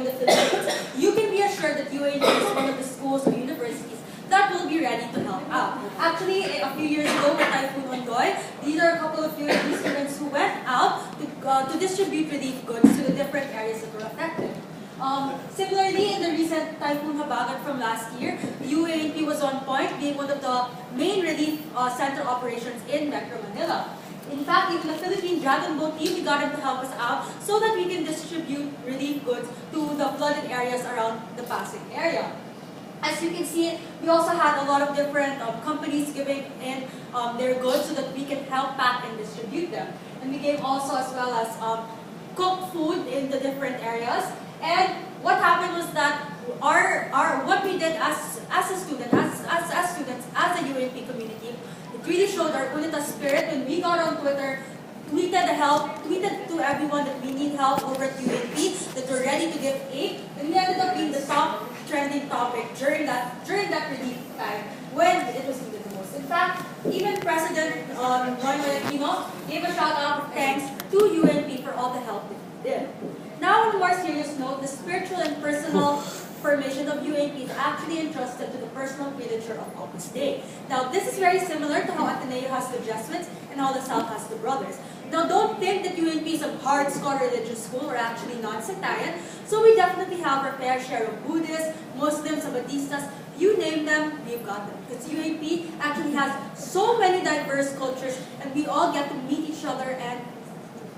in the Philippines, you can be assured that UAP is one of the schools or universities that will be ready to help out. Actually, a few years ago with Typhoon Ondoy, these are a couple of UAP students who went out to distribute relief goods to the different areas that were affected. Similarly, in the recent Typhoon Habagat from last year, UAP was on point, being one of the main relief center operations in Metro Manila. In fact, even the Philippine Dragon Boat team, we got them to help us out so that we can distribute relief goods to the flooded areas around the Pasig area. As you can see, we also had a lot of different companies giving in their goods so that we can help pack and distribute them. And we gave also as well as cooked food in the different areas. And what happened was that what we did as a student, as students, as a UAP community, it really showed our UNITA spirit when we got on Twitter, tweeted to everyone that we need help over at UAP, that we're ready to give aid, and we ended up being the top trending topic during that relief time when it was needed the most. In fact, even President Noynoy Aquino gave a shout out of thanks to UNP for all the help that he did. Now, on a more serious note, the spiritual and personal formation of UAP is actually entrusted to the personal prelature of Opus Dei. Now, this is very similar to how Ateneo has the Jesuits and how the South has the Brothers. Now, don't think that UNP is a hardcore religious school. We're actually non-sectarian. So we definitely have our fair share of Buddhists, Muslims, Sabbatistas, you name them, we've got them. Because UAP actually has so many diverse cultures, and we all get to meet each other, and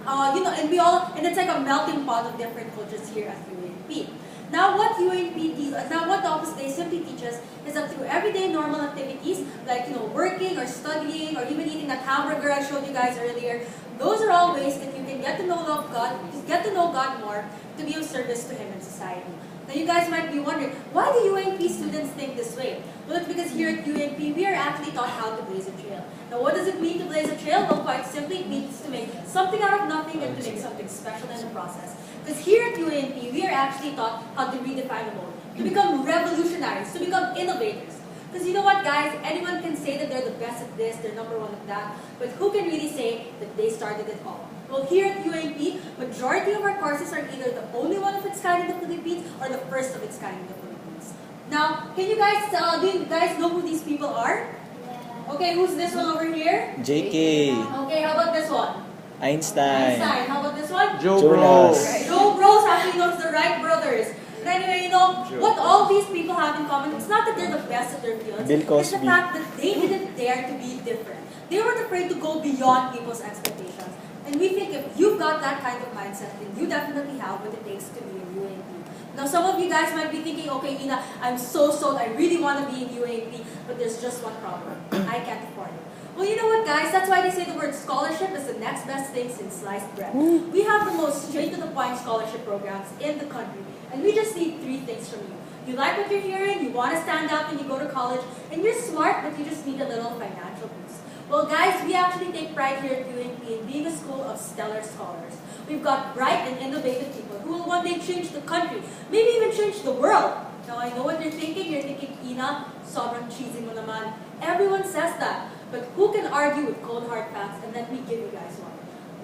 and it's like a melting pot of different cultures here at UAP. Now what the Opus Dei simply teaches is that through everyday normal activities, like working or studying or even eating that hamburger I showed you guys earlier, those are all ways that you can get to know God, get to know God more, to be of service to Him in society. Now you guys might be wondering, why do UAP students think this way? Well, it's because here at UAP, we are actually taught how to blaze a trail. Now what does it mean to blaze a trail? Well, quite simply, it means to make something out of nothing and to make something special in the process. Because here at UAP, we are actually taught how to redefine the mode, to become revolutionaries, to become innovators. Because you know what, guys, anyone can say that they're the best at this, they're number one at that, but who can really say that they started it all? Well, here at UAP, majority of our courses are either the only one of its kind in the Philippines or the first of its kind in the Philippines. Now, can you guys, do you guys know who these people are? Yeah. Okay, who's this one over here? JK. Okay, how about this one? Einstein. How about this one? Joe Bros. Joe Bros actually knows the Wright brothers. But anyway, what all these people have in common, it's not that they're the best at their fields. Bill Cosby. It's the fact that they didn't dare to be different. They weren't afraid to go beyond people's expectations. And we think if you've got that kind of mindset, then you definitely have what it takes to be in UAP. Now, some of you guys might be thinking, okay, Ina, I'm so sold, I really want to be in UAP, but there's just one problem. I can't afford it. Well, you know what, guys? That's why they say the word scholarship is the next best thing since sliced bread. We have the most straight-to-the-point scholarship programs in the country, and we just need three things from you. You like what you're hearing, you want to stand out when you go to college, and you're smart, but you just need a little financial boost. Well, guys, we actually take pride here at UNP in being a school of stellar scholars. We've got bright and innovative people who will one day change the country, maybe even change the world. Now, I know what you're thinking. You're thinking, Ina, sobrang cheesy mo naman. Everyone says that. But who can argue with cold hard facts? And let me give you guys one.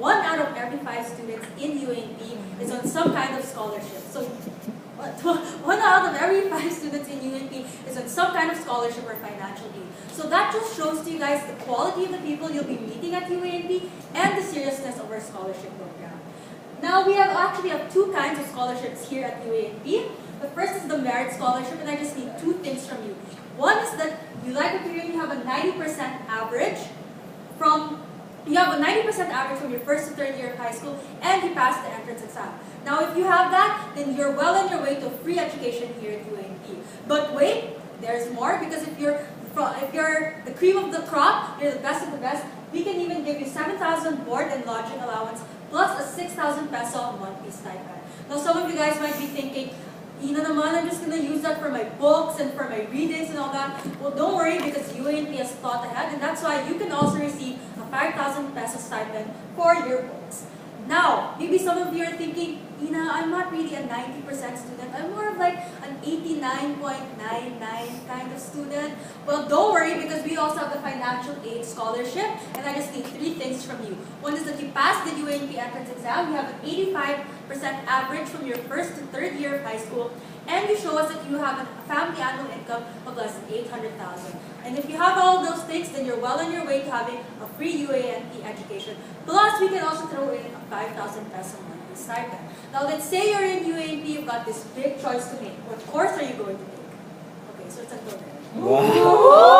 1 out of every 5 students in UNP is on some kind of scholarship. So, 1 out of every 5 students in UNP is on some kind of scholarship or financial aid. So that just shows to you guys the quality of the people you'll be meeting at UNP and the seriousness of our scholarship program. Now, we actually have 2 kinds of scholarships here at UANP. The first is the merit scholarship, and I just need 2 things from you. One is that you like a period, you have a 90% average from your first to third year of high school, and you pass the entrance exam. Now, if you have that, then you're well on your way to free education here at UANP. But wait, there's more, because if you're the cream of the crop, you're the best of the best, we can even give you 7,000 board and lodging allowance plus a 6,000 peso one-piece stipend. Now, some of you guys might be thinking, Ina naman, I'm just going to use that for my books and for my readings and all that. Well, don't worry, because UANP has thought ahead, and that's why you can also receive a 5,000 peso stipend for your books. Now, maybe some of you are thinking, Tina, I'm not really a 90% student. I'm more of like an 89.99 kind of student. Well, don't worry because we also have the financial aid scholarship and I just need 3 things from you. One is that you pass the UANP entrance exam, you have an 85% average from your 1st to 3rd year of high school, and you show us that you have a family annual income of less than 800,000. And if you have all of those things, then you're well on your way to having a free UANP education. Plus, we can also throw in a 5,000 peso monthly stipend. Now, let's say you're in UANP, you've got this big choice to make. What course are you going to take? Okay, so it's a go there. Wow.